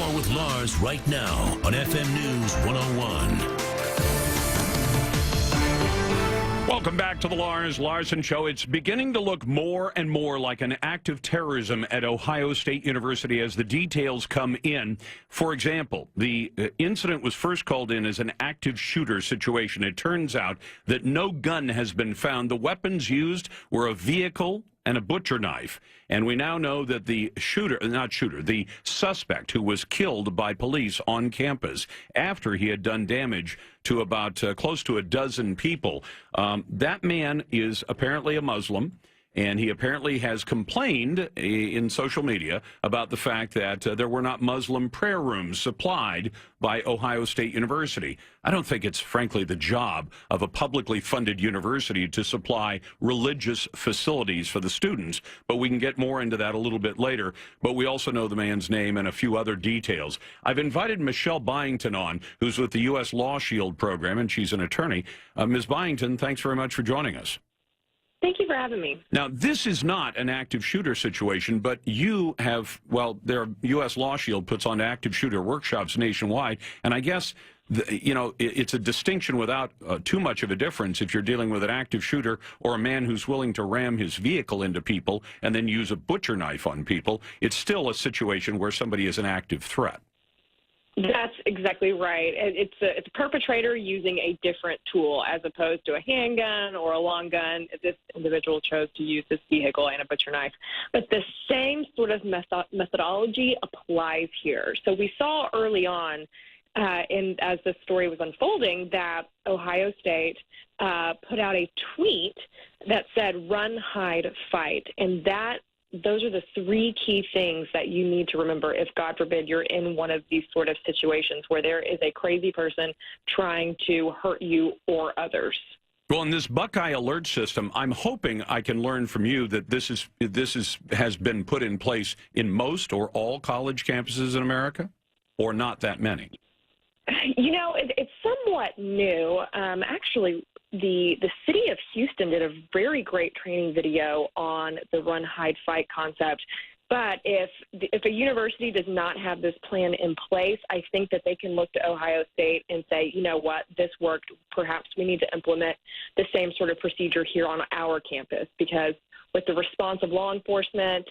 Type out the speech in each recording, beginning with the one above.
More with Lars right now on FM News 101. Welcome back to the Lars Larson Show. It's beginning to look more and more like an act of terrorism at Ohio State University as the details come in. For example, the incident was first called in as an active shooter situation. It turns out that no gun has been found. The weapons used were a vehicle and a butcher knife. And we now know that the the suspect who was killed by police on campus after he had done damage to about close to a dozen people. That man is apparently a Muslim. And he apparently has complained in social media about the fact that there were not Muslim prayer rooms supplied by Ohio State University. I don't think it's, frankly, the job of a publicly funded university to supply religious facilities for the students, but we can get more into that a little bit later. But we also know the man's name and a few other details. I've invited Michele Byington on, who's with the U.S. Law Shield program, and she's an attorney. Ms. Byington, thanks very much for joining us. Thank you for having me. Now, this is not an active shooter situation, but you have, well, their U.S. Law Shield puts on active shooter workshops nationwide, and I guess, it's a distinction without too much of a difference if you're dealing with an active shooter or a man who's willing to ram his vehicle into people and then use a butcher knife on people. It's still a situation where somebody is an active threat. That's exactly right. It's a perpetrator using a different tool as opposed to a handgun or a long gun. This individual chose to use this vehicle and a butcher knife. But the same sort of methodology applies here. So we saw early on, as the story was unfolding, that Ohio State put out a tweet that said, "Run, hide, fight." And those are the three key things that you need to remember if, God forbid, you're in one of these sort of situations where there is a crazy person trying to hurt you or others. Well, in this Buckeye alert system, I'm hoping I can learn from you that this has been put in place in most or all college campuses in America, or not that many. It's somewhat new. Actually, the city of Houston did a very great training video on the run, hide, fight concept. But if a university does not have this plan in place, I think that they can look to Ohio State and say, you know what, this worked. Perhaps we need to implement the same sort of procedure here on our campus, because with the response of law enforcement,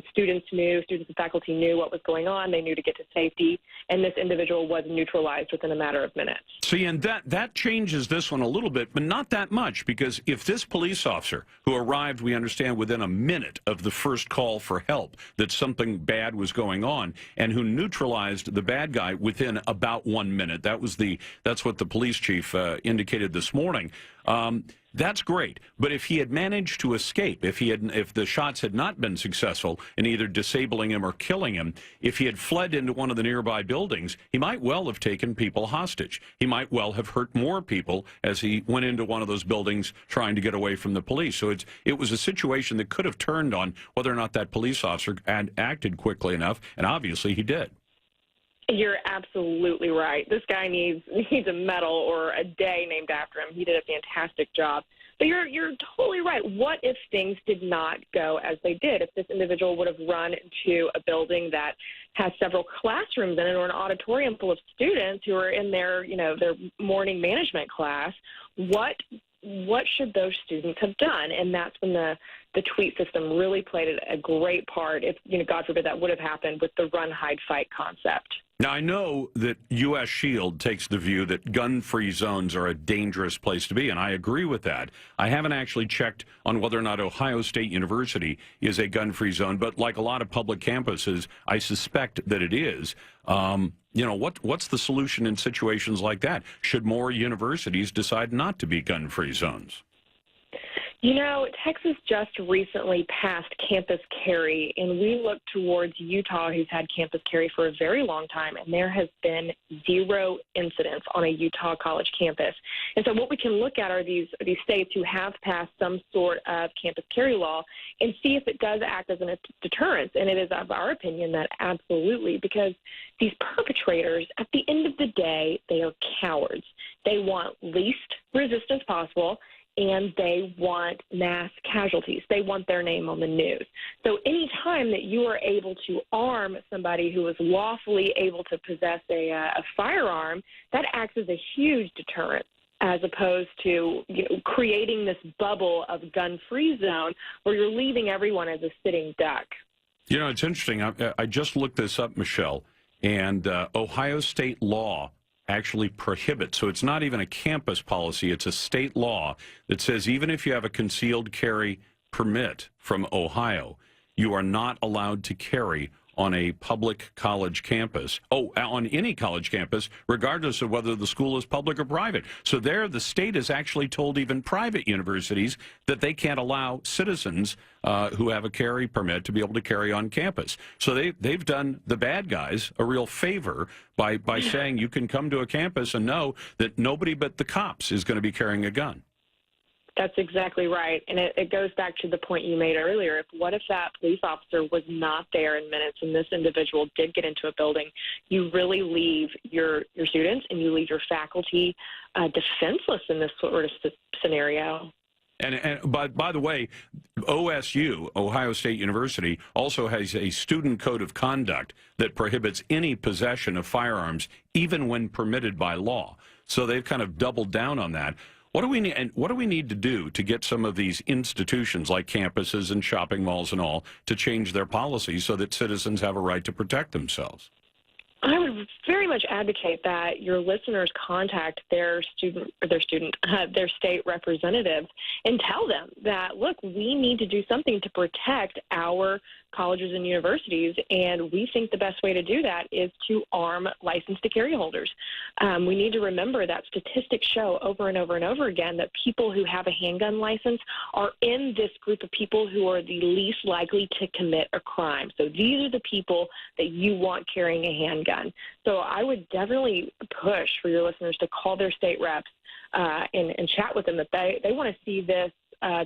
students and faculty knew what was going on. They knew to get to safety, and this individual was neutralized within a matter of minutes. See, and that changes this one a little bit, but not that much, because if this police officer, who arrived, we understand, within a minute of the first call for help, that something bad was going on, and who neutralized the bad guy within about 1 minute, that's what the police chief indicated this morning. That's great, but if he had managed to escape, if the shots had not been successful in either disabling him or killing him, if he had fled into one of the nearby buildings, he might well have taken people hostage. He might well have hurt more people as he went into one of those buildings trying to get away from the police. So it was a situation that could have turned on whether or not that police officer had acted quickly enough, and obviously he did. You're absolutely right. This guy needs a medal or a day named after him. He did a fantastic job. But you're totally right. What if things did not go as they did? If this individual would have run into a building that has several classrooms in it, or an auditorium full of students who are in their morning management class, what should those students have done? And that's when the tweet system really played a great part. If, God forbid, that would have happened with the run, hide, fight concept. Now, I know that U.S. Shield takes the view that gun-free zones are a dangerous place to be, and I agree with that. I haven't actually checked on whether or not Ohio State University is a gun-free zone, but like a lot of public campuses, I suspect that it is. What's the solution in situations like that? Should more universities decide not to be gun-free zones? Texas just recently passed campus carry, and we look towards Utah, who's had campus carry for a very long time, and there has been 0 incidents on a Utah college campus. And so what we can look at are these states who have passed some sort of campus carry law and see if it does act as a deterrence. And it is of our opinion that absolutely, because these perpetrators, at the end of the day, they are cowards. They want least resistance possible, and they want mass casualties. They want their name on the news. So any time that you are able to arm somebody who is lawfully able to possess a firearm, that acts as a huge deterrent, as opposed to creating this bubble of gun-free zone where you're leaving everyone as a sitting duck. You know, it's interesting. I just looked this up, Michelle, and Ohio state law actually prohibits, so it's not even a campus policy, it's a state law that says even if you have a concealed carry permit from Ohio, you are not allowed to carry on a public college campus, on any college campus, regardless of whether the school is public or private. So there, the state has actually told even private universities that they can't allow citizens who have a carry permit to be able to carry on campus. So they've done the bad guys a real favor by saying you can come to a campus and know that nobody but the cops is going to be carrying a gun. That's exactly right. And it goes back to the point you made earlier. What if that police officer was not there in minutes and this individual did get into a building? You really leave your students and you leave your faculty defenseless in this sort of scenario. And by the way, OSU, Ohio State University, also has a student code of conduct that prohibits any possession of firearms, even when permitted by law. So they've kind of doubled down on that. What do we need to do to get some of these institutions like campuses and shopping malls and all to change their policies so that citizens have a right to protect themselves? I would very much advocate that your listeners contact their state representatives and tell them that, look, we need to do something to protect our colleges and universities, and we think the best way to do that is to arm license to carry holders. We need to remember that statistics show over and over and over again that people who have a handgun license are in this group of people who are the least likely to commit a crime. So these are the people that you want carrying a handgun. So I would definitely push for your listeners to call their state reps and chat with them that they want to see this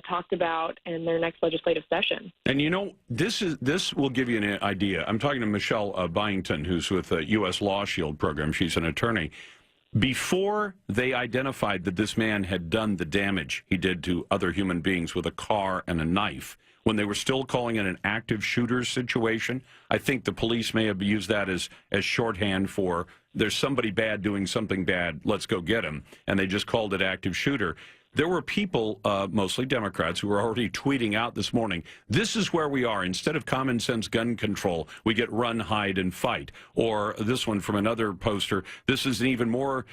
talked about in their next legislative session. And you know, this will give you an idea. I'm talking to Michele Byington, who's with the U.S. Law Shield program. She's an attorney. Before they identified that this man had done the damage he did to other human beings with a car and a knife, when they were still calling it an active shooter situation, I think the police may have used that as shorthand for there's somebody bad doing something bad, let's go get him, and they just called it active shooter. There were people, mostly Democrats, who were already tweeting out this morning, this is where we are. Instead of common sense gun control, we get run, hide, and fight. Or this one from another poster, this is even more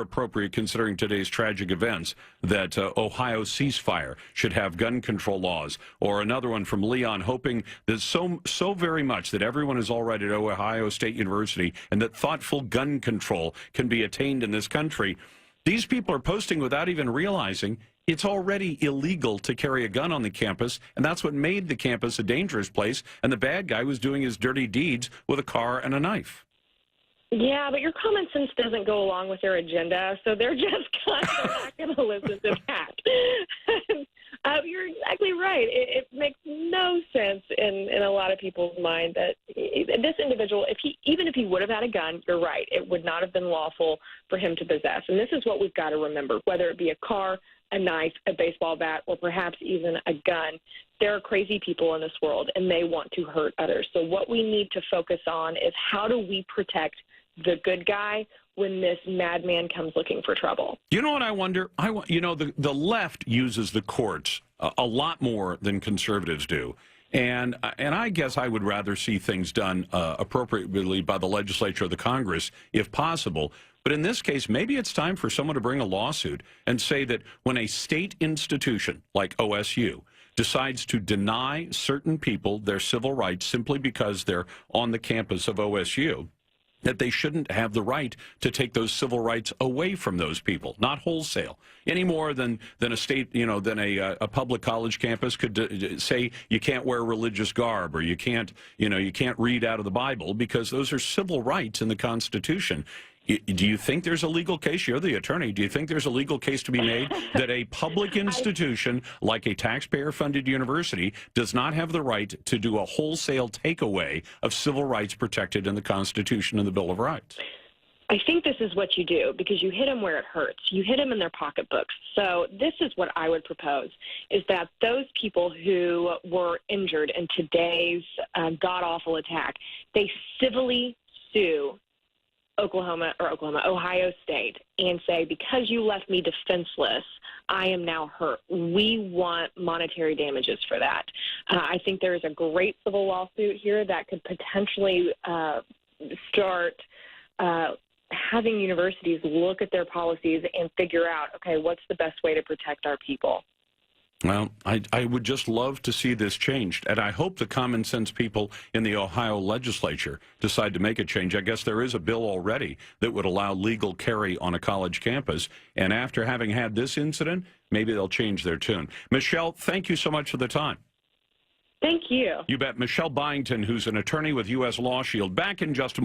appropriate considering today's tragic events, that Ohio ceasefire should have gun control laws. Or another one from Leon, hoping that so very much that everyone is all right at Ohio State University and that thoughtful gun control can be attained in this country. These people are posting without even realizing it's already illegal to carry a gun on the campus, and that's what made the campus a dangerous place, and the bad guy was doing his dirty deeds with a car and a knife. Yeah, but your common sense doesn't go along with their agenda, so they're just kind of not going to listen to that. You're exactly right. It makes no sense in a lot of people's mind that this individual, even if he would have had a gun, you're right, it would not have been lawful for him to possess. And this is what we've got to remember, whether it be a car, a knife, a baseball bat, or perhaps even a gun. There are crazy people in this world, and they want to hurt others. So what we need to focus on is how do we protect the good guy when this madman comes looking for trouble. You know what I wonder? The left uses the courts a lot more than conservatives do. And I guess I would rather see things done appropriately by the legislature or the Congress, if possible. But in this case, maybe it's time for someone to bring a lawsuit and say that when a state institution like OSU decides to deny certain people their civil rights simply because they're on the campus of OSU, that they shouldn't have the right to take those civil rights away from those people, not wholesale, any more than a state, than a public college campus could say you can't wear religious garb or you can't read out of the Bible, because those are civil rights in the Constitution. Do you think there's a legal case? You're the attorney. Do you think there's a legal case to be made that a public institution like a taxpayer-funded university does not have the right to do a wholesale takeaway of civil rights protected in the Constitution and the Bill of Rights? I think this is what you do because you hit them where it hurts. You hit them in their pocketbooks. So this is what I would propose, is that those people who were injured in today's god-awful attack, they civilly sue Ohio State and say, because you left me defenseless, I am now hurt. We want monetary damages for that. I think there is a great civil lawsuit here that could potentially start having universities look at their policies and figure out, okay, what's the best way to protect our people? Well, I would just love to see this changed, and I hope the common sense people in the Ohio legislature decide to make a change. I guess there is a bill already that would allow legal carry on a college campus, and after having had this incident, maybe they'll change their tune. Michele, thank you so much for the time. Thank you. You bet. Michele Byington, who's an attorney with U.S. Law Shield, back in just a moment.